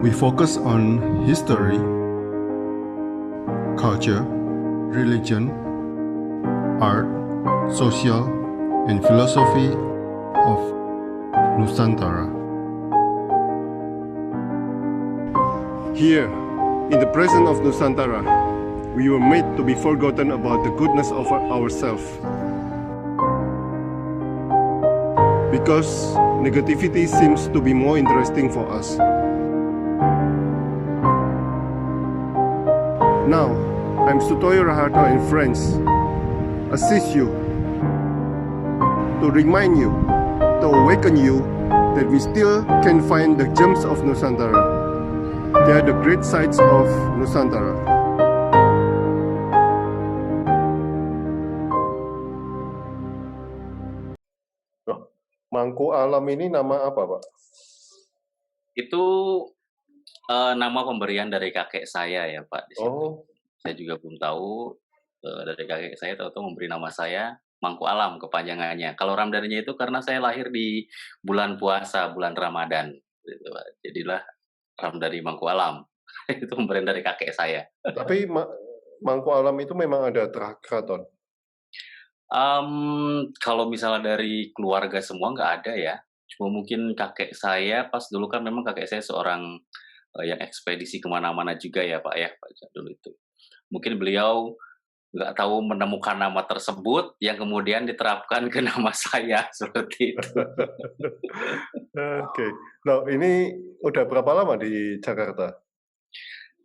We focus on history, culture, religion, art, social, and philosophy of Nusantara. Here, in the presence of Nusantara, we were made to be forgotten about the goodness of ourselves. Because negativity seems to be more interesting for us. Now, I'm Sutoyo Raharto and friends assist you to remind you, to awaken you that we still can find the gems of Nusantara. They are the great sights of Nusantara. Mangku Alam ini nama apa, Pak? Itu nama pemberian dari kakek saya ya, Pak, di situ. Oh, Saya juga belum tahu, dari kakek saya tahu-tahu memberi nama saya Mangku Alam kepanjangannya. Kalau Ramdannya itu karena saya lahir di bulan puasa, bulan Ramadan, gitu, Pak. Jadilah Ramdhani Mangku Alam. Itu pemberian dari kakek saya. tapi Mangku Alam itu memang ada keraton. Kalau misalnya dari keluarga semua nggak ada ya. Cuma mungkin kakek saya pas dulu kan memang kakek saya seorang yang ekspedisi kemana-mana juga ya Pak ya, Pak Jadul itu. Mungkin beliau nggak tahu menemukan nama tersebut yang kemudian diterapkan ke nama saya seperti itu. Oke. Nah, ini udah berapa lama di Jakarta?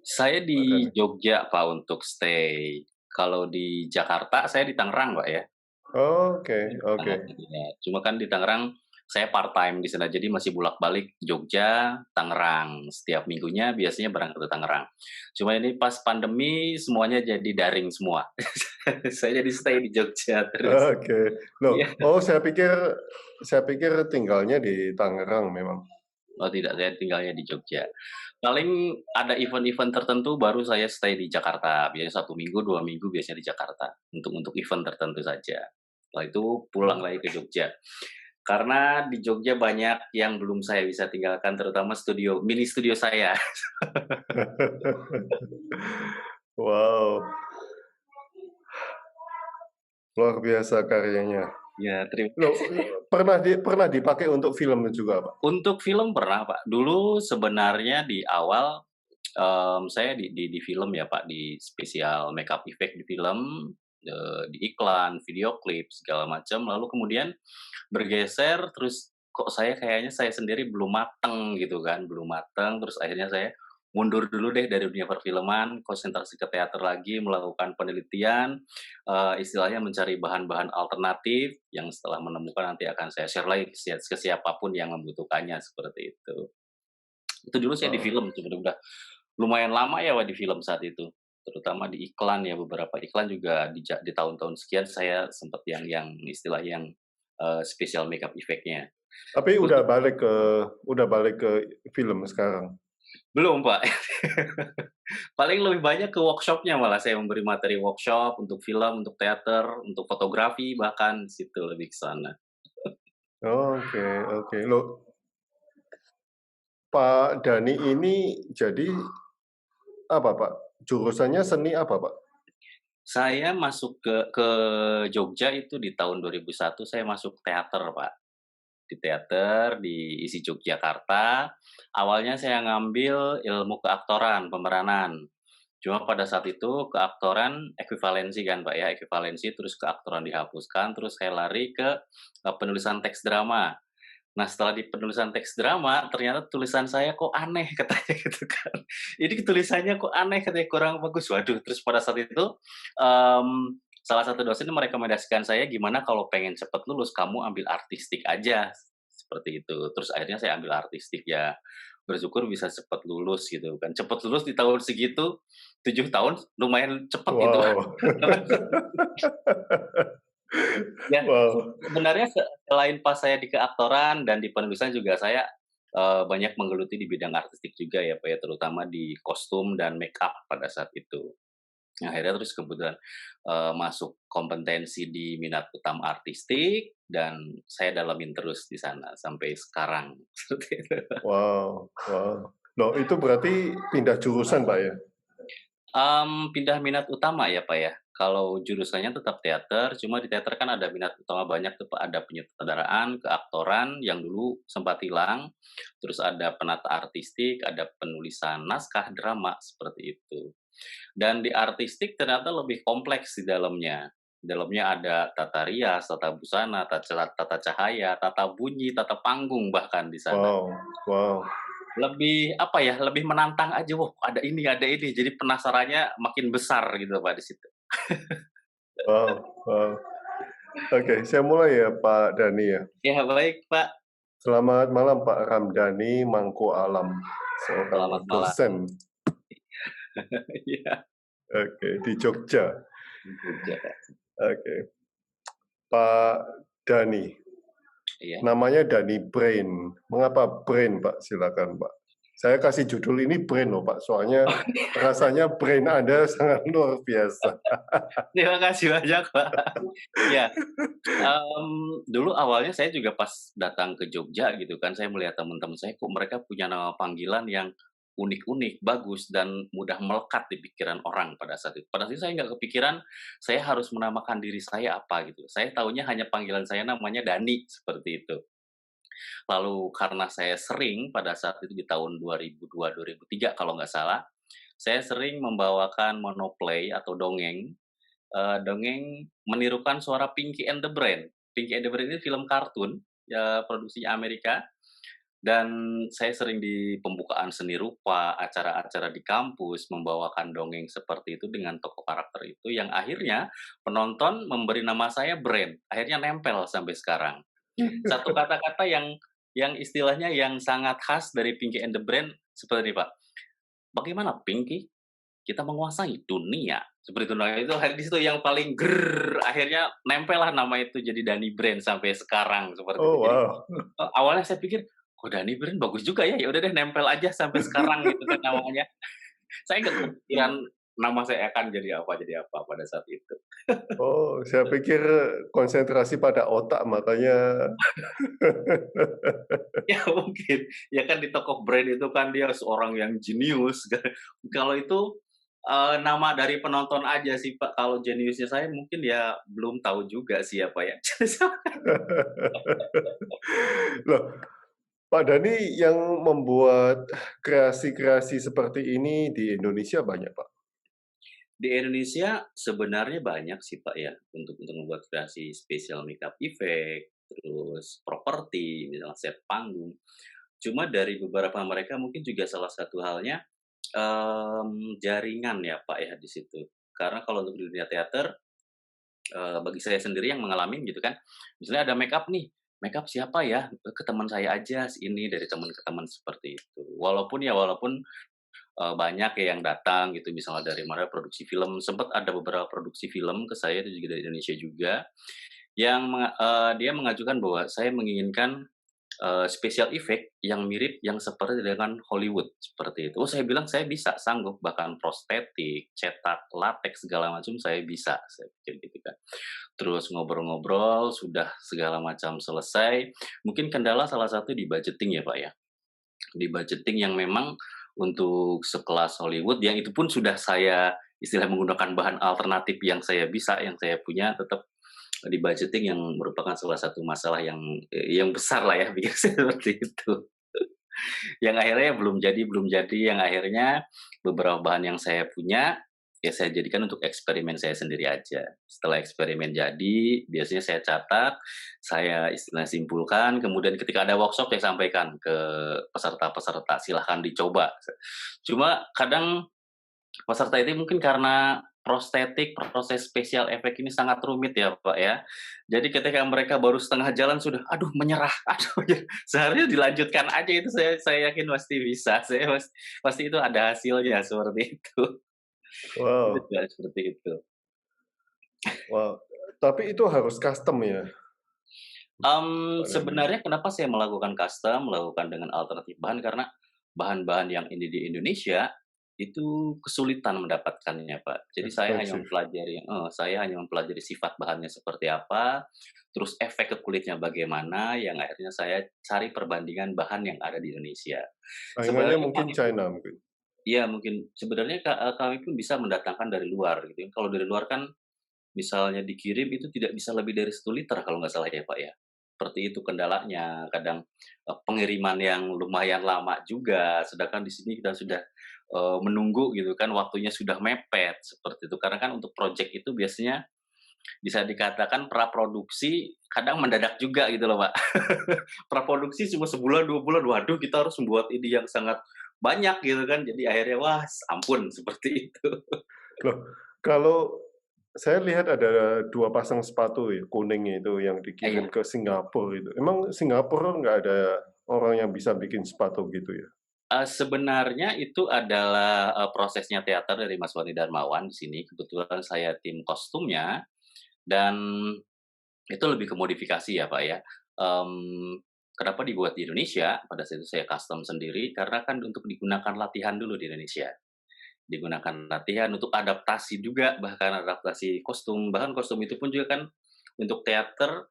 Saya di Jogja Pak untuk stay. Kalau di Jakarta saya di Tangerang Pak ya. Oke. Ya, cuma kan di Tangerang saya part time di sana jadi masih bolak-balik Jogja, Tangerang. Setiap minggunya biasanya berangkat ke Tangerang. Cuma ini pas pandemi semuanya jadi daring semua. Saya jadi stay di Jogja terus. Oke. Loh, Iya. saya pikir tinggalnya di Tangerang memang. Oh tidak, saya tinggalnya di Jogja. Paling ada event-event tertentu baru saya stay di Jakarta. Biasanya 1 minggu, 2 minggu biasanya di Jakarta untuk event tertentu saja. Setelah itu pulang lagi ke Jogja. Karena di Jogja banyak yang belum saya bisa tinggalkan, terutama mini studio saya. Wow. Luar biasa karyanya. Ya, terima Loh, pernah dipakai untuk film juga, Pak? Untuk film pernah, Pak. Dulu sebenarnya di awal saya di film ya, Pak, di spesial makeup effect di film, di iklan, video klip segala macam. Lalu kemudian bergeser terus kok kayaknya saya sendiri belum mateng gitu kan, belum mateng terus akhirnya saya mundur dulu deh dari dunia perfilman, konsentrasi ke teater lagi, melakukan penelitian, istilahnya mencari bahan-bahan alternatif yang setelah menemukan nanti akan saya share lagi ke siapapun yang membutuhkannya seperti itu. Itu dulu saya di film sebenarnya udah lumayan lama ya di film saat itu, terutama di iklan ya, beberapa iklan juga di tahun-tahun sekian saya sempat yang istilahnya yang special makeup effect-nya. Tapi udah balik ke film sekarang? Belum, Pak. Paling lebih banyak ke workshop-nya malah saya memberi materi workshop untuk film, untuk teater, untuk fotografi bahkan situ lebih ke sana. Oke. Loh, Pak Dhani ini jadi apa, Pak? Jurusannya seni apa, Pak? Saya masuk ke Jogja itu di tahun 2001 saya masuk teater, Pak. Di teater di ISI Yogyakarta. Awalnya saya ngambil ilmu keaktoran, pemeranan. Cuma pada saat itu keaktoran ekuivalensi kan Pak ya, ekuivalensi terus keaktoran dihapuskan, terus saya lari ke penulisan teks drama. Nah setelah di penulisan teks drama, ternyata tulisan saya kok aneh katanya gitu kan. Ini tulisannya kok aneh katanya kurang bagus. Waduh, terus pada saat itu salah satu dosen merekomendasikan saya gimana kalau pengen cepat lulus kamu ambil artistik aja seperti itu. Terus akhirnya saya ambil artistik ya. Bersyukur bisa cepat lulus gitu kan. Cepat lulus di tahun segitu 7 tahun lumayan cepat gitu. Wow. Ya, Wow. sebenarnya selain pas saya di keaktoran dan di penulisan juga saya banyak menggeluti di bidang artistik juga ya Pak ya, terutama di kostum dan make up pada saat itu. Nah, akhirnya terus kebetulan masuk kompetensi di minat utama artistik dan saya dalamin terus di sana sampai sekarang. Seperti itu. Wow. Loh, itu berarti pindah jurusan, Pak, ya? Pindah minat utama ya, Pak, ya. Kalau jurusannya tetap teater, cuma di teater kan ada minat utama banyak tuh, Pak. Ada penyutradaraan, keaktoran yang dulu sempat hilang, terus ada penata artistik, ada penulisan naskah drama, seperti itu. Dan di artistik ternyata lebih kompleks di dalamnya. Di dalamnya ada tata rias, tata busana, tata cahaya, tata bunyi, tata panggung bahkan di sana. Wow, wow. Lebih, apa ya, lebih menantang aja, "Wah, ada ini ada ini." Jadi penasarannya makin besar gitu, Pak, di situ. Wow, wow. Oke, saya mulai ya, Pak Dani ya. Ya, baik, Pak. Selamat malam, Pak Ramdhani Mangko Alam, Selamat seorang malam. dosen, Iya, oke, di Jogja. di Jogja, Pak. Oke, Pak Dani, Iya. namanya Dani Brain. Mengapa Brain, Pak? Silakan, Pak. Saya kasih judul ini Brain loh, Pak. Soalnya rasanya brain Anda sangat luar biasa. Terima kasih banyak, Pak. Iya, dulu awalnya saya juga pas datang ke Jogja gitu kan, saya melihat teman-teman saya kok mereka punya nama panggilan yang unik-unik, bagus, dan mudah melekat di pikiran orang pada saat itu. Pada saat itu saya nggak kepikiran saya harus menamakan diri saya apa gitu. Saya taunya hanya panggilan saya namanya Dani, seperti itu. Lalu karena saya sering pada saat itu di tahun 2002, 2003 kalau nggak salah, saya sering membawakan monoplay atau dongeng, dongeng menirukan suara Pinky and the Brain. Pinky and the Brain ini film kartun, ya produksinya Amerika, dan saya sering di pembukaan seni rupa, acara-acara di kampus, membawakan dongeng seperti itu dengan tokoh karakter itu, yang akhirnya penonton memberi nama saya Brain, akhirnya nempel sampai sekarang. Satu kata-kata yang istilahnya yang sangat khas dari Pinky and the Brain seperti ini, Pak. "Bagaimana Pinky? Kita menguasai dunia." Seperti itu. Nah, itu di situ yang paling akhirnya nempel lah nama itu jadi Dani Brain sampai sekarang, seperti itu. Oh, Jadi, wow. awalnya saya pikir, "Kok Dani Brain bagus juga ya?" Ya udah deh nempel aja sampai sekarang gitu kan namanya. Saya nggak kepikiran nama saya akan jadi apa pada saat itu. Oh, saya pikir konsentrasi pada otak, makanya Ya mungkin, ya kan di tokoh Brain itu kan dia seorang yang jenius. Kalau itu, nama dari penonton aja sih, Pak. Kalau jeniusnya saya mungkin ya belum tahu juga sih apa ya. Loh, Pak Dani yang membuat kreasi-kreasi seperti ini di Indonesia banyak, Pak? Di Indonesia sebenarnya banyak sih, Pak, ya, untuk membuat kreasi spesial makeup effect, terus properti, misalnya set panggung. Cuma dari beberapa mereka mungkin juga salah satu halnya, jaringan ya, Pak, ya, di situ. Karena kalau untuk di dunia teater, bagi saya sendiri yang mengalami gitu kan, misalnya ada makeup nih, makeup siapa ya? Ke teman saya aja, si ini, dari teman ke teman, seperti itu. Walaupun banyak ya yang datang gitu, misalnya dari mana produksi film, sempat ada beberapa produksi film ke saya itu juga dari Indonesia juga, yang dia mengajukan bahwa saya menginginkan, special effect yang mirip yang seperti dengan Hollywood, seperti itu. Oh, saya bilang saya bisa, sanggup, bahkan prostetik, cetak, latex, segala macam saya bisa, saya pikir gitu kan. Terus ngobrol-ngobrol, sudah segala macam selesai, mungkin kendala salah satu di budgeting ya, Pak, ya. Di budgeting yang memang untuk sekelas Hollywood, yang itu pun sudah saya istilah menggunakan bahan alternatif yang saya bisa, yang saya punya, tetap di budgeting yang merupakan salah satu masalah yang besar lah ya, pikir saya seperti itu. Yang akhirnya belum jadi, yang akhirnya beberapa bahan yang saya punya, ya saya jadikan untuk eksperimen saya sendiri aja. Setelah eksperimen jadi, biasanya saya catat, saya istilah simpulkan, kemudian ketika ada workshop saya sampaikan ke peserta-peserta, silahkan dicoba. Cuma kadang peserta ini mungkin karena prostetik, proses spesial efek ini sangat rumit ya, Pak, ya. Jadi ketika mereka baru setengah jalan sudah, "Aduh menyerah, aduh seharusnya dilanjutkan aja itu saya yakin pasti bisa, pasti itu ada hasilnya seperti itu. Itu Wow, juga seperti itu. wow. Tapi itu harus custom ya, Pak Dani? Sebenarnya kenapa saya melakukan custom, melakukan dengan alternatif bahan, karena bahan-bahan yang ini di Indonesia itu kesulitan mendapatkannya, Pak. Jadi Ekspresif. saya hanya mempelajari sifat bahannya seperti apa, terus efek ke kulitnya bagaimana, yang akhirnya saya cari perbandingan bahan yang ada di Indonesia. Saingannya Sebenarnya mungkin kami pun China mungkin. iya mungkin, sebenarnya kami pun bisa mendatangkan dari luar gitu ya. Kalau dari luar kan misalnya dikirim itu tidak bisa lebih dari 1 liter kalau nggak salah ya, Pak, ya. Seperti itu kendalanya, kadang, pengiriman yang lumayan lama juga, sedangkan di sini kita sudah, menunggu gitu kan, waktunya sudah mepet, seperti itu. Karena kan untuk project itu biasanya bisa dikatakan praproduksi, kadang mendadak juga gitu loh, Pak. Praproduksi cuma sebulan, 2 bulan, waduh kita harus membuat ini yang sangat banyak gitu kan, jadi akhirnya wah ampun, seperti itu. Loh, kalau saya lihat ada 2 pasang sepatu ya, kuning itu yang dikirim Iya. ke Singapura itu. Emang Singapura nggak ada orang yang bisa bikin sepatu gitu ya? Sebenarnya itu adalah, prosesnya teater dari Mas Wandi Darmawan di sini, kebetulan saya tim kostumnya, dan itu lebih ke modifikasi ya, Pak, ya. Kenapa dibuat di Indonesia, pada saat itu saya custom sendiri, karena kan untuk digunakan latihan dulu di Indonesia. Digunakan latihan untuk adaptasi juga, bahkan adaptasi kostum, bahkan kostum itu pun juga kan untuk teater,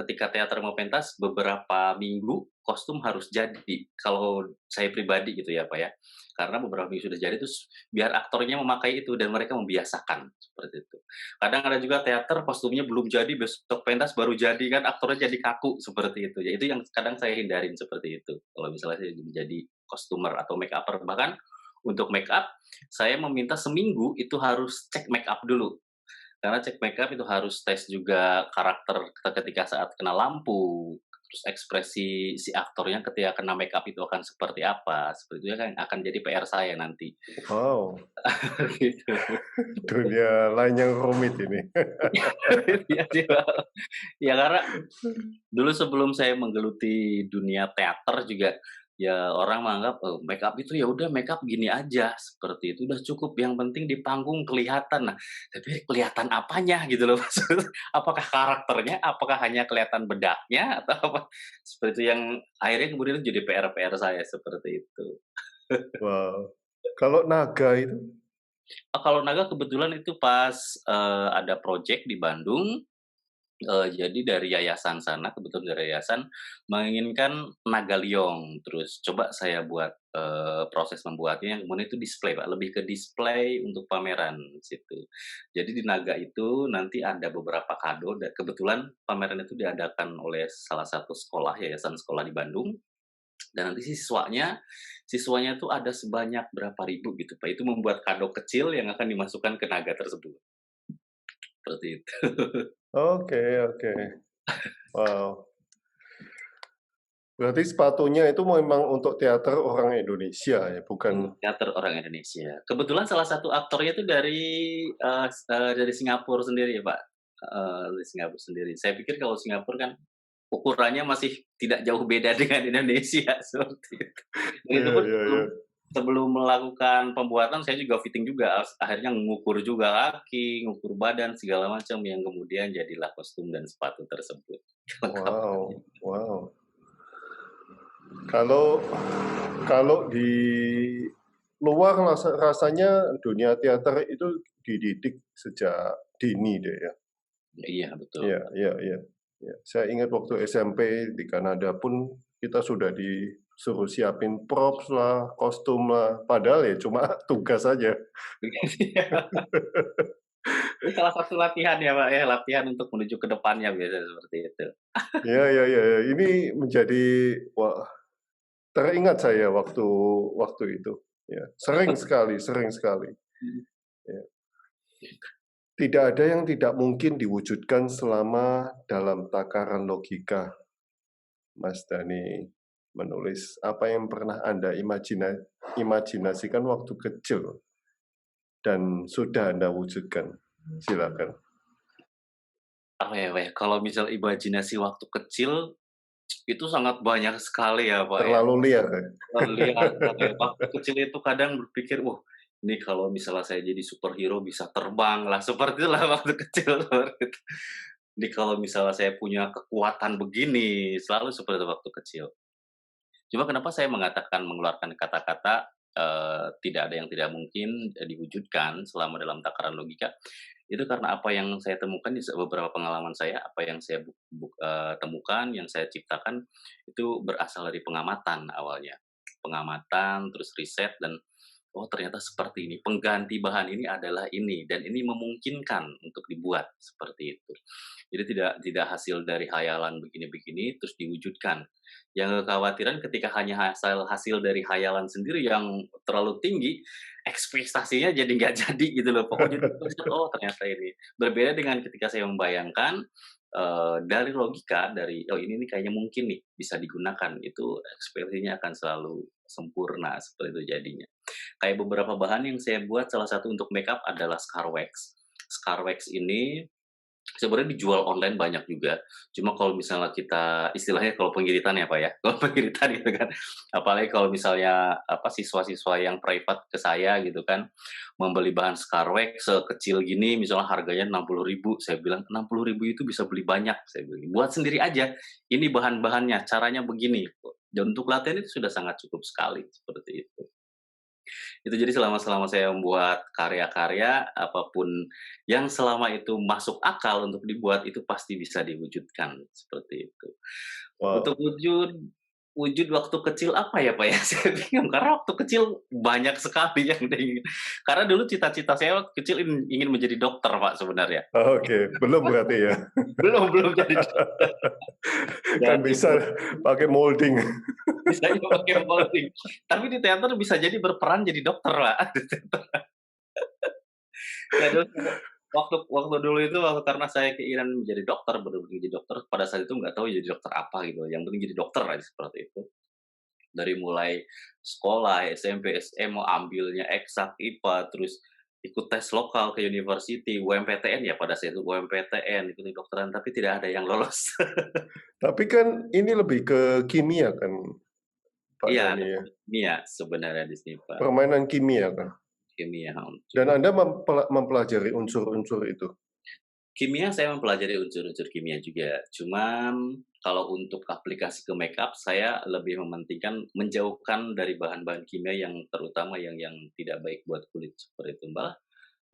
ketika teater mau pentas beberapa minggu kostum harus jadi, kalau saya pribadi gitu ya, Pak, ya. Karena beberapa minggu sudah jadi terus biar aktornya memakai itu dan mereka membiasakan, seperti itu. Kadang ada juga teater kostumnya belum jadi, besok pentas baru jadi kan aktornya jadi kaku, seperti itu. Ya itu yang kadang saya hindarin seperti itu, kalau misalnya saya menjadi costumer atau make upper. Bahkan untuk make up saya meminta seminggu itu harus cek make up dulu, karena cek make up itu harus tes juga karakter ketika saat kena lampu, terus ekspresi si aktornya ketika kena make up itu akan seperti apa, seperti itu kan akan jadi PR saya nanti, Wow, gitu. dunia lain yang rumit ini. Iya sih, Pak. Ya karena dulu sebelum saya menggeluti dunia teater juga, ya orang menganggap, makeup itu ya udah makeup gini aja, seperti itu, udah cukup yang penting di panggung kelihatan. Nah, tapi kelihatan apanya gitu loh maksud apakah karakternya, apakah hanya kelihatan bedaknya, atau apa, seperti itu yang akhirnya kemudian jadi PR-PR saya, seperti itu. Wow. Kalau naga itu? Kalau naga kebetulan itu pas, ada project di Bandung. Jadi dari yayasan sana, kebetulan dari yayasan, menginginkan naga liong, terus coba saya buat, proses membuatnya, kemudian itu display, Pak, lebih ke display untuk pameran, situ. Jadi di naga itu nanti ada beberapa kado dan kebetulan pameran itu diadakan oleh salah satu sekolah, yayasan sekolah di Bandung, dan nanti siswanya tuh ada sebanyak berapa ribu gitu, Pak, itu membuat kado kecil yang akan dimasukkan ke naga tersebut, seperti itu. Oke, oke. Wow. Berarti sepatunya itu memang untuk teater orang Indonesia ya, bukan. Untuk teater orang Indonesia. Kebetulan salah satu aktornya itu dari Singapura sendiri ya, Pak, dari Singapura sendiri. Saya pikir kalau Singapura kan ukurannya masih tidak jauh beda dengan Indonesia, seperti itu. Dan itu Iya, pun iya, sebelum iya. sebelum melakukan pembuatan saya juga fitting juga, akhirnya mengukur juga kaki, ngukur badan, segala macam yang kemudian jadilah kostum dan sepatu tersebut. Lengkap. Wow, wow. Kalau kalau di luar rasanya dunia teater itu dididik sejak dini deh ya. Iya, betul. Iya, iya, iya. Iya. Saya ingat waktu SMP di Kanada pun kita sudah disuruh siapin props lah, kostum lah, padahal ya cuma tugas saja. Ini salah satu latihan ya, Pak, ya, latihan untuk menuju ke depannya biasanya seperti itu. Iya, iya, iya, iya. Ini menjadi wah, teringat saya waktu waktu itu. Ya, sering sekali. Mhm. Ya. Tidak ada yang tidak mungkin diwujudkan selama dalam takaran logika. Mas Dani menulis apa yang pernah Anda imajinasikan waktu kecil dan sudah Anda wujudkan. Silakan. Apa ya, Pak, ya, kalau misal imajinasi waktu kecil, itu sangat banyak sekali ya, Pak, ya. Terlalu liar ya? Terlihat ya, waktu kecil itu kadang berpikir, "Wah, ini kalau misalnya saya jadi superhero bisa terbang lah," seperti itulah waktu kecil, seperti itu. Ini kalau misalnya saya punya kekuatan begini, selalu seperti itu waktu kecil. Cuma kenapa saya mengeluarkan kata-kata tidak ada yang tidak mungkin, diwujudkan selama dalam takaran logika, itu karena apa yang saya temukan di beberapa pengalaman saya, apa yang saya temukan, yang saya ciptakan, itu berasal dari pengamatan awalnya. Pengamatan, terus riset dan, oh ternyata seperti ini, pengganti bahan ini adalah ini, dan ini memungkinkan untuk dibuat, seperti itu. Jadi tidak tidak hasil dari hayalan begini-begini, terus diwujudkan. Yang kekhawatiran ketika hanya hasil hasil dari hayalan sendiri yang terlalu tinggi, ekspektasinya jadi nggak jadi gitu loh. Pokoknya oh ternyata ini. Berbeda dengan ketika saya membayangkan, dari logika, dari, "Oh ini nih kayaknya mungkin nih bisa digunakan." Itu ekspektasinya akan selalu sempurna, seperti itu jadinya. Kayak beberapa bahan yang saya buat, salah satu untuk makeup adalah Scar Wax. Scar Wax ini sebenarnya dijual online banyak juga, cuma kalau misalnya kita istilahnya kalau pengiritan ya, Pak, ya, kalau pengiritan gitu kan, apalagi kalau misalnya, apa, siswa-siswa yang private ke saya gitu kan, membeli bahan Scarwax sekecil gini misalnya harganya 60.000, saya bilang, "60.000 itu bisa beli banyak," saya bilang, "buat sendiri aja, ini bahan-bahannya, caranya begini." Dan untuk latihan itu sudah sangat cukup sekali, seperti itu. Itu jadi selama selama saya membuat karya-karya, apapun yang selama itu masuk akal untuk dibuat, itu pasti bisa diwujudkan, seperti itu. Untuk Wow. wujud waktu kecil apa ya, Pak, ya? Saya bingung karena waktu kecil banyak sekali yang diingin karena dulu cita-cita saya waktu kecil ingin menjadi dokter, Pak, sebenarnya. Oke, belum berarti ya? Belum jadi dokter, Kan jangan bisa tipu, pakai molding. bisanya pakai molding. Tapi di teater bisa jadi berperan jadi dokter, Pak. Ya dulu waktu waktu dulu itu karena saya keinginan menjadi dokter, bener-bener jadi dokter, pada saat itu nggak tahu jadi dokter apa gitu, yang penting jadi dokter aja seperti itu. Dari mulai sekolah, SMP, SMA, ambilnya eksak, IPA, terus ikut tes lokal ke university, UMPTN ya pada saat itu, UMPTN, ikut kedokteran, tapi tidak ada yang lolos. Tapi kan ini lebih ke kimia kan, Pak Iya, Dhani ya? kimia sebenarnya di sini, Pak, Permainan kimia kan? kimia, Dan cukup. Anda mempelajari unsur-unsur itu? Kimia saya mempelajari unsur-unsur kimia juga, cuman kalau untuk aplikasi ke makeup saya lebih mementingkan menjauhkan dari bahan-bahan kimia yang terutama yang tidak baik buat kulit, seperti itu. Malah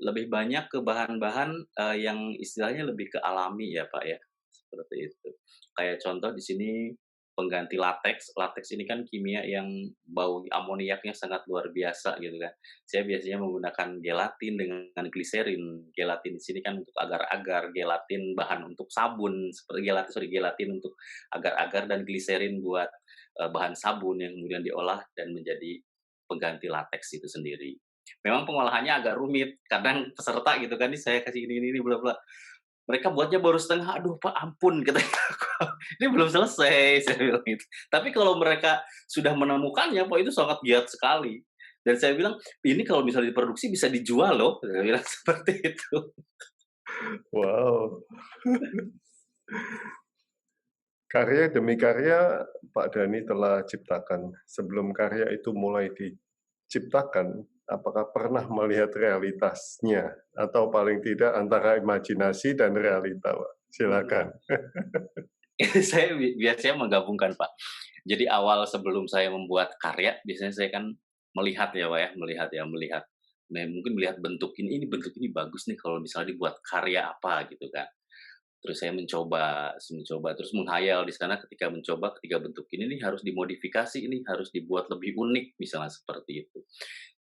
lebih banyak ke bahan-bahan, yang istilahnya lebih ke alami ya, Pak, ya, seperti itu. Kayak contoh di sini pengganti lateks, lateks ini kan kimia yang bau amoniaknya sangat luar biasa gitu kan. Saya biasanya menggunakan gelatin dengan gliserin. Gelatin di sini kan untuk agar-agar, gelatin bahan untuk sabun, seperti gelatin untuk agar-agar dan gliserin buat, bahan sabun yang kemudian diolah dan menjadi pengganti lateks itu sendiri. Memang pengolahannya agak rumit, kadang peserta gitu kan, "Nih saya kasih ini, bla bla." Mereka buatnya baru setengah, "Aduh Pak ampun," katanya, "ini belum selesai," saya bilang gitu. Tapi kalau mereka sudah menemukannya, Pak, itu sangat giat sekali. Dan saya bilang, "Ini kalau misalnya diproduksi bisa dijual loh," saya bilang seperti itu. Wow. Karya demi karya Pak Dhani telah ciptakan. Sebelum karya itu mulai diciptakan, apakah pernah melihat realitasnya? Atau paling tidak antara imajinasi dan realita, Pak? Silakan. Saya biasanya menggabungkan, Pak. Jadi awal sebelum saya membuat karya, biasanya saya kan melihat ya, Pak, ya, melihat. Nah, mungkin melihat bentuk ini bentuk ini bagus nih kalau misalnya dibuat karya apa gitu kan. Terus saya mencoba, terus menghayal di sana ketika bentuk ini nih harus dimodifikasi, ini harus dibuat lebih unik, misalnya seperti itu.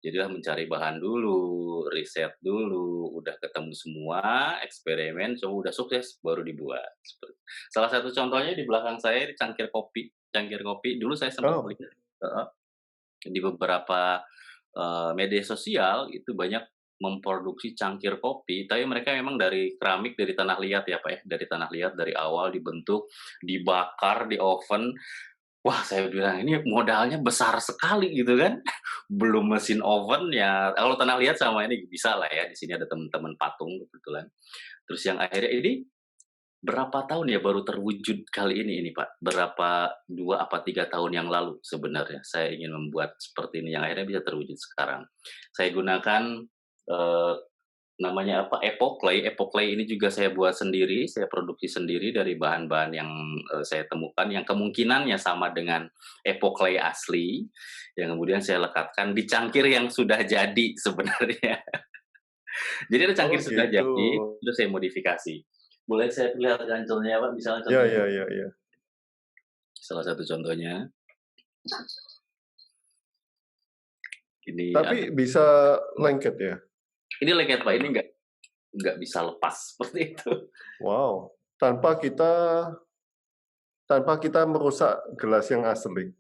Jadilah mencari bahan dulu, riset dulu, udah ketemu semua, eksperimen, coba udah sukses, baru dibuat. Salah satu contohnya di belakang saya ini cangkir kopi. Cangkir kopi dulu saya sempat Oh, lihat, heeh, di beberapa, media sosial itu banyak memproduksi cangkir kopi, tapi mereka memang dari keramik, dari tanah liat ya, Pak, ya, dari tanah liat, dari awal dibentuk, dibakar di oven. Wah, saya bilang, "Ini modalnya besar sekali," gitu kan. Belum mesin oven ya kalau tanah liat sama ini bisa lah ya, di sini ada teman-teman patung kebetulan. Terus yang akhirnya ini berapa tahun ya baru terwujud kali ini Pak, berapa 2 apa 3 tahun yang lalu sebenarnya saya ingin membuat seperti ini yang akhirnya bisa terwujud sekarang. Saya gunakan, eee, namanya apa, Epoclay. Epoclay ini juga saya buat sendiri, saya produksi sendiri dari bahan-bahan yang, saya temukan yang kemungkinannya sama dengan Epoclay asli, yang kemudian saya lekatkan di cangkir yang sudah jadi sebenarnya. Jadi ada Oh cangkir sudah gitu. jadi, terus saya modifikasi. Boleh saya perlihatkan contohnya, Pak? Misalnya Ya contohnya, ya ya ya. salah satu contohnya, ini ada, Tapi bisa lengket ya? ini lengket, Pak, ini nggak bisa lepas, seperti itu. Wow, tanpa kita merusak gelas yang asli.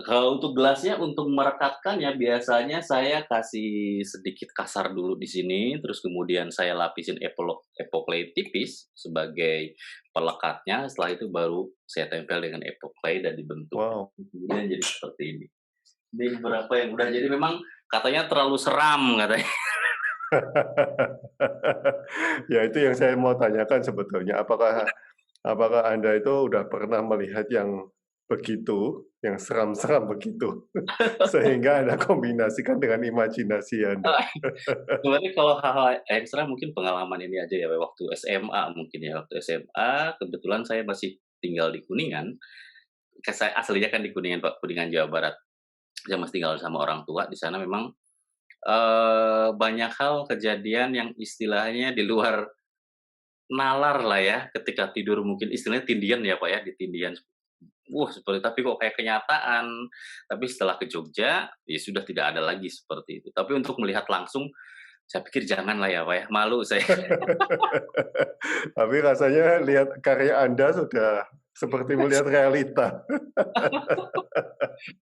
Kalau untuk gelasnya, untuk merekatkannya biasanya saya kasih sedikit kasar dulu di sini, terus kemudian saya lapisin Epoclay tipis sebagai pelekatnya, setelah itu baru saya tempel dengan Epoclay dan dibentuk. Wow. Kemudian jadi seperti ini. Ini beberapa yang udah jadi memang katanya terlalu seram katanya. Ya itu yang saya mau tanyakan sebetulnya, apakah Anda itu udah pernah melihat yang begitu, yang seram-seram begitu, sehingga Anda kombinasikan dengan imajinasi Anda? Sebenarnya kalau hal-hal ekstra mungkin pengalaman ini aja ya, waktu SMA mungkin ya, waktu SMA kebetulan saya masih tinggal di Kuningan, saya aslinya kan di Kuningan, Pak, Kuningan, Jawa Barat. Saya masih tinggal sama orang tua di sana memang, banyak hal kejadian yang istilahnya di luar nalar lah ya, ketika tidur mungkin istilahnya tindian ya, Pak, ya, ditindihan. Seperti tapi kok kayak kenyataan. Tapi setelah ke Jogja, ya sudah tidak ada lagi seperti itu. Tapi untuk melihat langsung, saya pikir janganlah ya, Pak, ya, malu saya. Tapi rasanya lihat karya Anda sudah seperti melihat realita.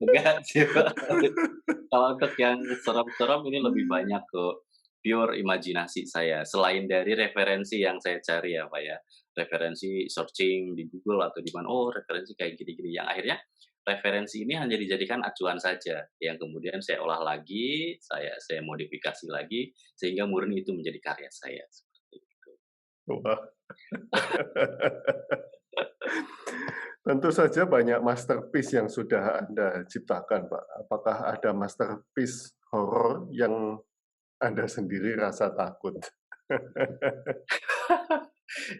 Enggak sih, Pak. Kalau untuk yang serem-serem ini lebih banyak ke pure imajinasi saya, selain dari referensi yang saya cari ya, Pak, ya. Referensi searching di Google atau di mana, oh referensi kayak gini-gini, yang akhirnya referensi ini hanya dijadikan acuan saja, yang kemudian saya olah lagi, saya modifikasi lagi, sehingga murni itu menjadi karya saya, seperti itu. Wah. Tentu saja banyak masterpiece yang sudah Anda ciptakan, Pak. Apakah ada masterpiece horor yang Anda sendiri rasa takut?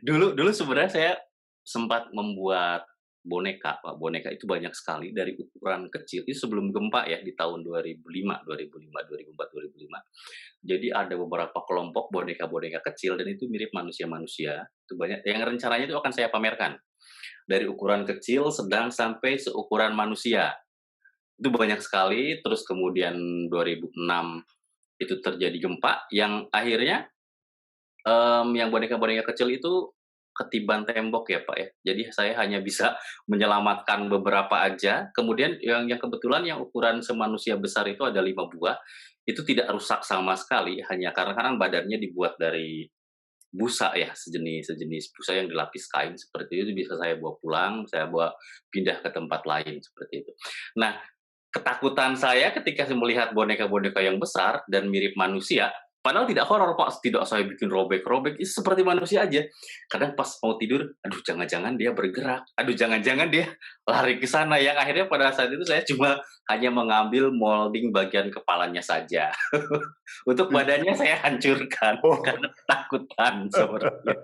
Dulu dulu sebenarnya saya sempat membuat boneka, Pak. Boneka itu banyak sekali dari ukuran kecil, itu sebelum gempa ya di tahun 2005, 2005, 2004, 2005. Jadi ada beberapa kelompok boneka-boneka kecil dan itu mirip manusia-manusia, itu banyak yang rencananya itu akan saya pamerkan. Dari ukuran kecil, sedang, sampai seukuran manusia. Itu banyak sekali, terus kemudian 2006 itu terjadi gempa yang akhirnya yang boneka-boneka kecil itu ketiban tembok ya, Pak, ya. Jadi saya hanya bisa menyelamatkan beberapa aja, kemudian yang kebetulan yang ukuran semanusia besar itu ada 5 buah, itu tidak rusak sama sekali, hanya karena kan badannya dibuat dari busa ya, sejenis sejenis busa yang dilapis kain seperti itu, bisa saya bawa pulang, saya bawa pindah ke tempat lain, seperti itu. Nah, ketakutan saya ketika saya melihat boneka-boneka yang besar dan mirip manusia, padahal tidak horor, Pak, tidak saya bikin robek-robek, itu seperti manusia aja. Kadang pas mau tidur, aduh jangan-jangan dia bergerak, aduh jangan-jangan dia lari ke sana, yang akhirnya pada saat itu saya cuma hanya mengambil molding bagian kepalanya saja. Untuk badannya saya hancurkan Oh. karena ketakutan seperti itu.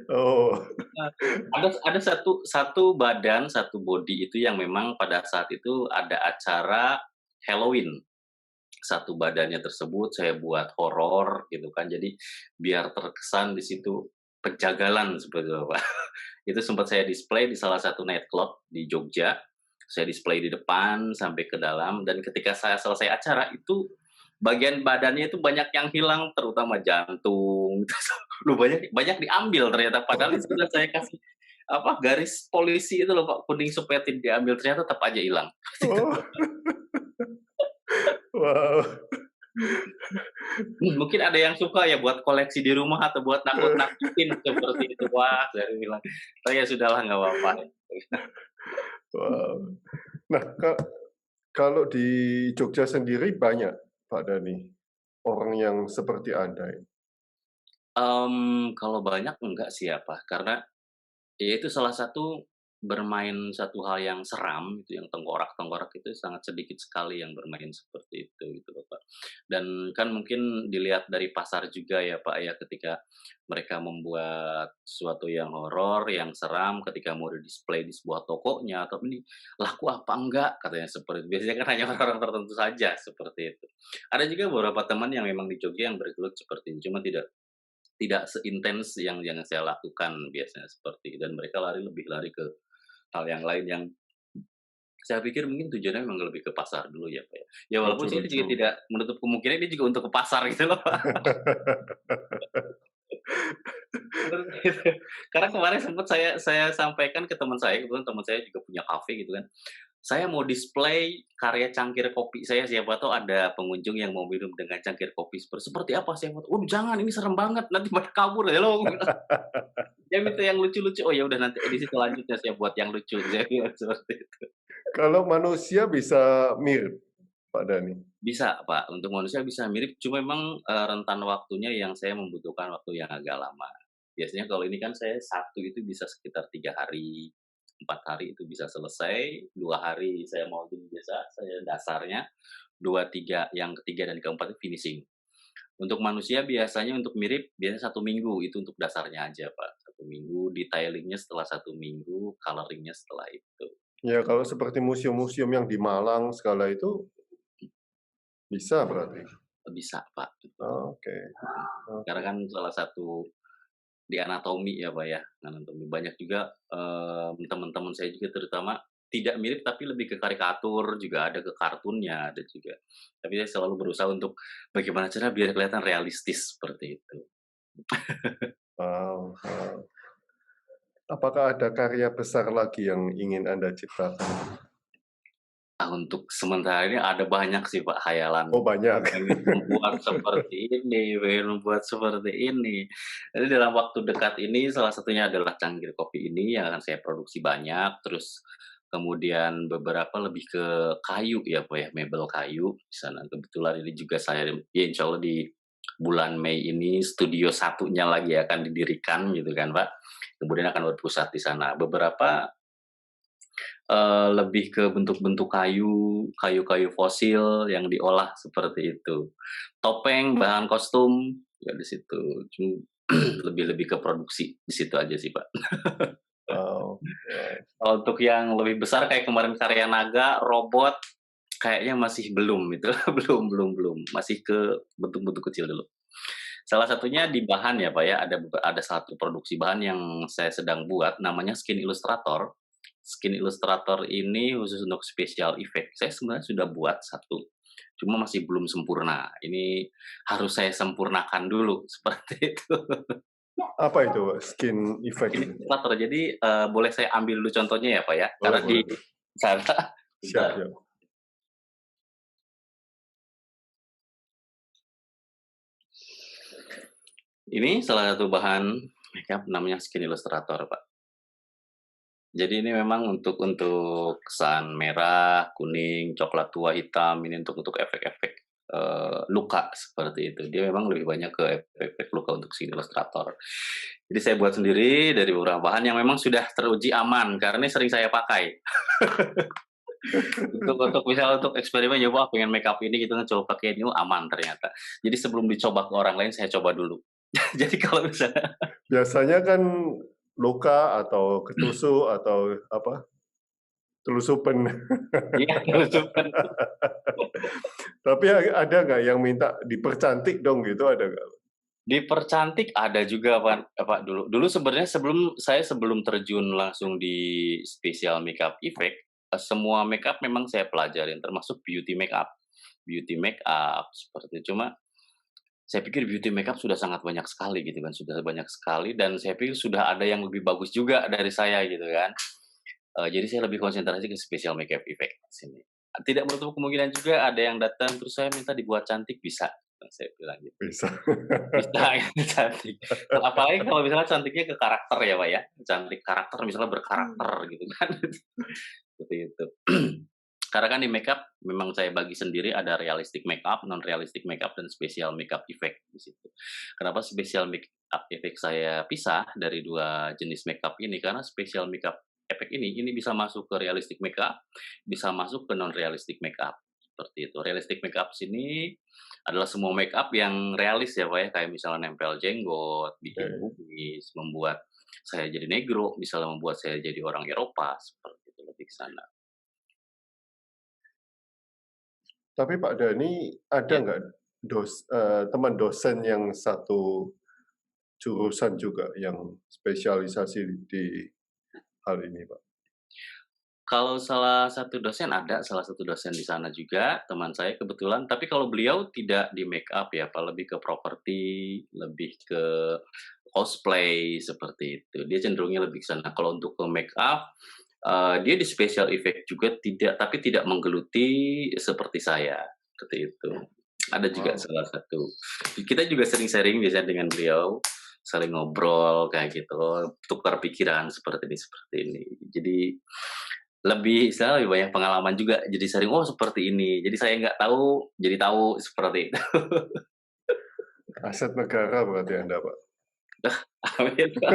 Oh. Nah, ada satu badan, satu body itu yang memang pada saat itu ada acara Halloween. Satu badannya tersebut saya buat horor gitu kan, jadi biar terkesan di situ penjagalan seperti itu, Pak. Itu sempat saya display di salah satu nightclub di Jogja, saya display di depan sampai ke dalam dan ketika saya selesai acara itu bagian badannya itu banyak yang hilang, terutama jantung, loh banyak banyak diambil ternyata, padahal itu sudah saya kasih, apa, garis polisi itu loh, Pak, kuning supaya tidak diambil, ternyata tetap aja hilang. Oh. Wow. Mungkin ada yang suka ya buat koleksi di rumah atau buat nakut-nakutin seperti itu. Wah, saya bilang, "Oh ya sudahlah nggak apa-apa." Wow. Nah, kalau di Jogja sendiri banyak, Pak Dani, orang yang seperti Anda ini? Kalau banyak enggak sih ya, Pak, karena ya itu salah satu bermain satu hal yang seram itu, yang tengkorak-tengkorak itu sangat sedikit sekali yang bermain seperti itu gitu loh, Pak. Dan kan mungkin dilihat dari pasar juga ya, Pak, ya, ketika mereka membuat sesuatu yang horor, yang seram ketika mau di-display di sebuah tokonya atau ini, "Laku apa enggak?" Katanya seperti itu. Biasanya kan hanya orang-orang tertentu saja seperti itu. Ada juga beberapa teman yang memang di Jogja yang bergelut seperti ini, cuma tidak tidak seintens yang saya lakukan biasanya seperti itu, dan mereka lebih lari ke hal yang lain yang saya pikir mungkin tujuannya memang lebih ke pasar dulu ya, Pak, ya. Ya walaupun sih itu Lucu-lucu. juga tidak menutup kemungkinan dia juga untuk ke pasar gitu loh, Pak. Seperti itu. Karena kemarin sempat saya sampaikan ke teman saya, kebetulan teman saya juga punya kafe gitu kan. Saya mau display karya cangkir kopi saya, siapa tahu ada pengunjung yang mau minum dengan cangkir kopi seperti apa saya foto, "Waduh jangan, ini serem banget, nanti pada kabur ya loh." Dia minta yang lucu-lucu, "Oh ya udah nanti edisi selanjutnya saya buat yang lucu," saya bilang seperti itu. Kalau manusia bisa mirip, Pak Dani? Bisa, Pak, untuk manusia bisa mirip, cuma memang, rentan waktunya yang saya membutuhkan waktu yang agak lama. Biasanya kalau ini kan saya satu itu bisa sekitar 3 hari, 4 hari itu bisa selesai, 2 hari saya molding biasa, saya dasarnya, 2 3 yang ketiga dan keempat itu finishing. Untuk manusia biasanya untuk mirip, biasanya 1 minggu, itu untuk dasarnya aja, Pak. 1 minggu, detailing-nya setelah 1 minggu, coloring-nya setelah itu. Ya kalau seperti museum-museum yang di Malang segala itu bisa berarti? Bisa, Pak. Oh, oke. Karena Oke. kan salah satu di anatomi ya, Pak, ya, anatomi. Banyak juga, teman-teman saya juga terutama tidak mirip tapi lebih ke karikatur juga ada, ke kartunnya ada juga. Tapi saya selalu berusaha untuk bagaimana cara biar kelihatan realistis seperti itu. Wow, wow. Apakah ada karya besar lagi yang ingin Anda ciptakan? Nah, untuk sementara ini ada banyak sih, Pak, khayalan. Oh banyak. Pengen membuat seperti ini, pengen membuat seperti ini. Jadi dalam waktu dekat ini salah satunya adalah cangkir kopi ini yang akan saya produksi banyak, terus kemudian beberapa lebih ke kayu ya, Pak, ya, mebel kayu di sana. Kebetulan ini juga saya ya insya Allah di bulan Mei ini studio satunya lagi akan didirikan gitu kan, Pak. Kemudian akan berpusat di sana. Beberapa lebih ke bentuk-bentuk kayu, kayu-kayu fosil yang diolah seperti itu. Topeng, bahan kostum, ya di situ. Lebih-lebih ke produksi, di situ aja sih, Pak. Wow, wow. Kalau untuk yang lebih besar kayak kemarin karya naga, robot, kayaknya masih belum itu, belum, masih ke bentuk-bentuk kecil dulu. Salah satunya di bahan ya, Pak, ya, ada satu produksi bahan yang saya sedang buat namanya Skin Illustrator. Skin Illustrator ini khusus untuk special effect. Saya sebenarnya sudah buat satu, cuma masih belum sempurna. Ini harus saya sempurnakan dulu, seperti itu. Apa itu skin effect Skin ini? Illustrator, jadi, boleh saya ambil dulu contohnya ya, Pak, ya? Boleh Karena di boleh. sana Siap bentar. siap. Ini salah satu bahan makeup namanya Skin Illustrator, Pak. Jadi ini memang untuk kesan merah, kuning, coklat tua, hitam, ini untuk efek-efek, luka seperti itu. Dia memang lebih banyak ke efek-efek luka untuk Skin Illustrator. Jadi saya buat sendiri dari beberapa bahan yang memang sudah teruji aman, karena ini sering saya pakai. Untuk misal untuk eksperimen nyoba pengen makeup ini gitu kan, coba pakai ini, oh aman ternyata. Jadi sebelum dicoba ke orang lain saya coba dulu. Jadi kalau misalnya Biasanya kan luka atau ketusuk atau apa, telusupen. iya kerusukan. Tapi ada nggak yang minta dipercantik dong gitu, ada nggak? Dipercantik ada juga, Pak, dulu. Dulu sebenarnya sebelum terjun langsung di special makeup effect, semua makeup memang saya pelajarin, termasuk beauty makeup. Beauty makeup seperti itu. Cuma saya pikir beauty makeup sudah sangat banyak sekali gitu kan, sudah banyak sekali dan saya pikir sudah ada yang lebih bagus juga dari saya gitu kan. Jadi saya lebih konsentrasi ke special makeup effect di sini. Tidak menutup kemungkinan juga ada yang datang terus saya minta dibuat cantik, bisa, saya bilang gitu. Bisa. Bisa itu cantik. Apalagi kalau misalnya cantiknya ke karakter ya, Pak, ya. Cantik karakter misalnya berkarakter gitu kan. Seperti itu. Karena kan di makeup memang saya bagi sendiri ada realistic makeup, non realistic makeup dan special makeup effect di situ. Kenapa special makeup effect saya pisah dari 2 jenis makeup ini? Karena special makeup efek ini bisa masuk ke realistic makeup, bisa masuk ke non realistic makeup, seperti itu. Realistic makeup sini adalah semua makeup yang realis ya, Pak, ya, kayak misalnya nempel jenggot, bikin Oke. kumis, membuat saya jadi negro, misalnya membuat saya jadi orang Eropa, seperti itu, lebih ke sana. Tapi Pak Dhani ada Ya. nggak teman dosen yang satu jurusan juga yang spesialisasi di hal ini, Pak? Kalau salah satu dosen di sana juga, teman saya kebetulan, tapi kalau beliau tidak di make up ya, Pak, lebih ke properti, lebih ke cosplay, seperti itu. Dia cenderungnya lebih ke sana. Kalau untuk ke make up, dia di special effect juga tidak, tapi tidak menggeluti seperti saya, seperti itu. Ada juga Wow. salah satu. Kita juga sering sharing biasanya dengan beliau, saling ngobrol kayak gitu, tukar pikiran seperti ini. Jadi saya lebih banyak pengalaman juga, jadi sering, "Oh seperti ini." Jadi saya nggak tahu, jadi tahu, seperti itu. Aset negara berarti Anda, Pak. Amin, Pak.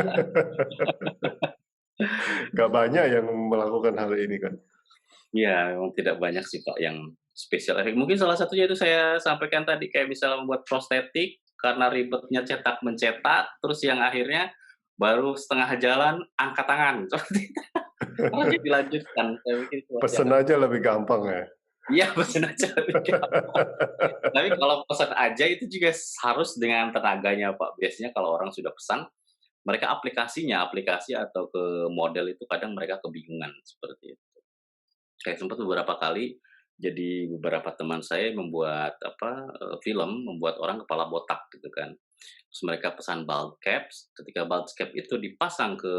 Nggak banyak yang melakukan hal ini kan? Iya, memang tidak banyak sih, Pak, yang spesial effect. Mungkin salah satunya itu saya sampaikan tadi, kayak misalnya membuat prostetik, karena ribetnya cetak-mencetak, terus yang akhirnya baru setengah jalan angkat tangan, seperti itu. Harusnya dilanjutkan, saya pikir itu masih Pesen ada. aja lebih gampang ya? Iya, pesen aja lebih gampang. Tapi kalau pesan aja itu juga harus dengan tenaganya, Pak. Biasanya kalau orang sudah pesan, mereka aplikasi atau ke model itu kadang mereka kebingungan, seperti itu. Kayak sempat beberapa kali, jadi beberapa teman saya membuat film, membuat orang kepala botak gitu kan. Terus mereka pesan bald caps, ketika bald cap itu dipasang ke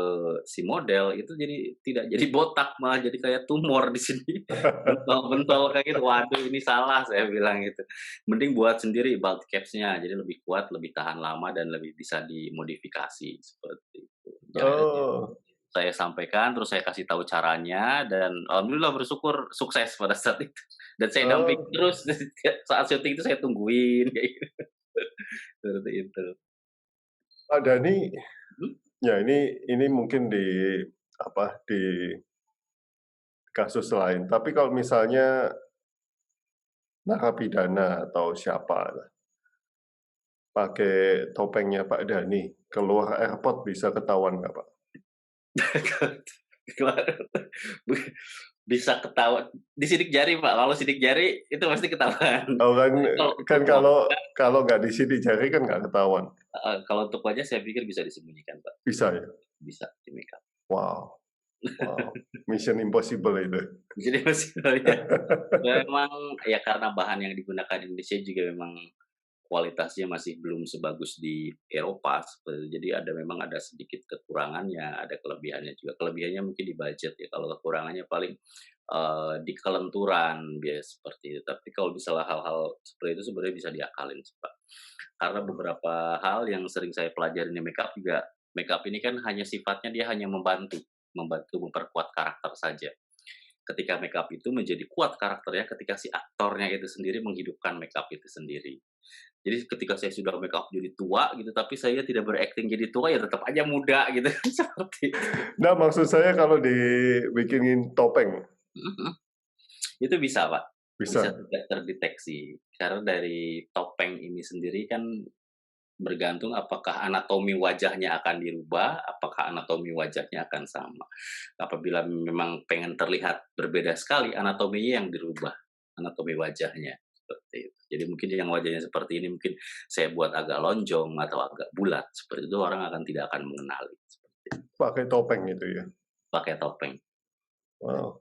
si model, itu jadi tidak jadi botak, malah jadi kayak tumor di sini, bentol-bentol kayak gitu. Waduh, ini salah, saya bilang gitu. Mending buat sendiri bald caps-nya, jadi lebih kuat, lebih tahan lama, dan lebih bisa dimodifikasi, seperti itu. Jadi akhirnya Oh, saya sampaikan, terus saya kasih tahu caranya, dan alhamdulillah bersyukur sukses pada saat itu. Dan saya dampingi oh, terus, saat syuting itu saya tungguin, kayak gitu. Seperti itu. Pak Dhani, Mhm. ya ini mungkin di kasus lain. Tapi kalau misalnya narapidana atau siapa lah, pakai topengnya Pak Dhani, keluar airport bisa ketahuan nggak, Pak? Keluar bisa ketahuan disidik jari, Pak, kalau sidik jari itu pasti ketahuan. Oh kan, Tapi kalau kan untuk kalau wajah kalau nggak disidik jari kan nggak ketahuan. kalau untuk wajah saya pikir bisa disembunyikan, Pak, Bisa ya? bisa di-makeup. Wow, wow, Mission Impossible itu. Jadi masih ya. Memang ya karena bahan yang digunakan di Indonesia juga memang kualitasnya masih belum sebagus di Eropa, jadi memang ada sedikit kekurangannya, ada kelebihannya juga. Kelebihannya mungkin di budget ya, kalau kekurangannya paling, di kelenturan, seperti itu. Tapi kalau misalnya hal-hal seperti itu sebenarnya bisa diakalin sih, Pak. Karena beberapa hal yang sering saya pelajari di makeup juga, makeup ini kan hanya sifatnya dia hanya membantu membantu memperkuat karakter saja. Ketika makeup itu menjadi kuat karakternya ketika si aktornya itu sendiri menghidupkan makeup itu sendiri. Jadi ketika saya sudah makeup jadi tua gitu, tapi saya tidak berakting jadi tua, ya tetap aja muda gitu, seperti itu. Nah, maksud saya kalau dibikinin topeng, Mhm. Itu bisa, Pak, bisa bisa? tidak terdeteksi. Karena dari topeng ini sendiri kan bergantung apakah anatomi wajahnya akan dirubah, apakah anatomi wajahnya akan sama. Apabila memang pengen terlihat berbeda sekali, anatominya yang dirubah, anatomi wajahnya, seperti itu. Jadi mungkin yang wajahnya seperti ini, mungkin saya buat agak lonjong atau agak bulat, seperti itu orang tidak akan mengenali, seperti itu, Pakai topeng itu ya? pakai topeng. Wow,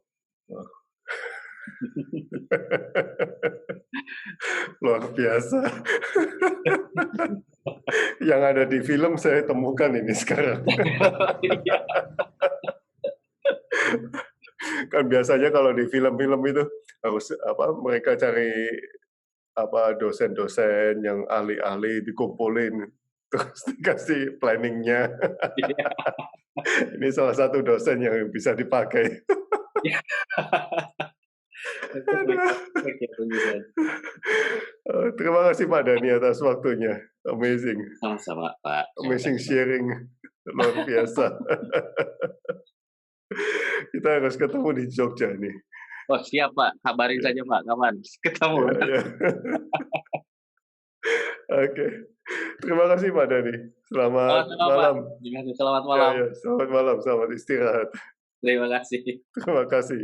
wow. Luar biasa. Yang ada di film saya temukan ini sekarang. Iya. Kan biasanya kalau di film-film itu harus mereka cari dosen-dosen yang ahli-ahli dikumpulin terus dikasih planningnya. Ini salah satu dosen yang bisa dipakai. Iya. Itu makeup effect ya, tentunya. Terima kasih Pak Dhani atas waktunya. Amazing, Sama-sama, Pak, terima amazing kasih. sharing, luar biasa. kita harus ketemu di Jogja nih. Oh siap Pak, kabarin Ya, saja Pak, kapan ketemu. ya, ya. Oke. Terima kasih Pak Dhani. Selamat Sama-sama Pak, malam. terima kasih, selamat Ya, malam. ya. Selamat malam. Selamat istirahat. Terima kasih. Terima kasih.